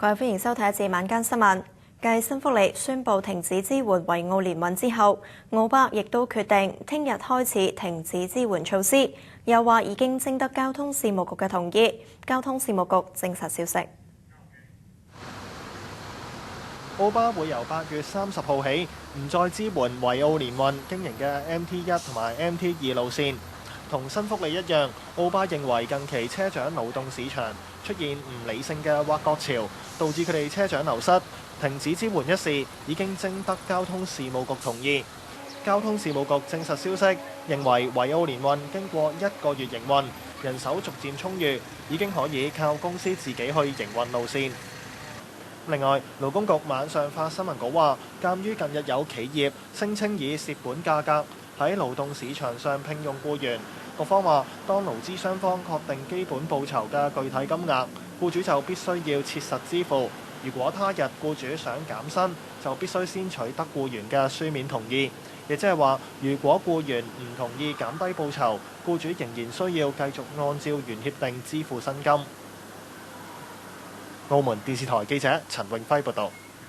各位歡迎收睇一節晚間新聞。繼新福利宣布停止支援維澳聯運之後，澳巴亦都決定聽日開始停止支援措施，又話已經徵得交通事務局嘅同意。交通事務局證實消息。澳巴會由8月30號起唔再支援維澳聯運經營嘅 MT1 同埋 MT2 路線。同新福利一樣，澳巴認為近期車長勞動市場出現唔理性嘅挖角潮，導致佢哋車長流失。停止支援一事已經徵得交通事務局同意。交通事務局證實消息，認為維澳聯運經過1個月營運，人手逐漸充裕，已經可以靠公司自己去營運路線。另外，勞工局晚上發新聞稿話，鑑於近日有企業聲稱以蝕本價格喺勞動市場上聘用僱員，局方話當勞資雙方確定基本報酬嘅具體金額，僱主就必須要切實支付。如果他日僱主想減薪，就必須先取得僱員嘅書面同意。亦即係話，如果僱員唔同意減低報酬，僱主仍然需要繼續按照原協定支付薪金。澳門電視台記者陳永輝報導。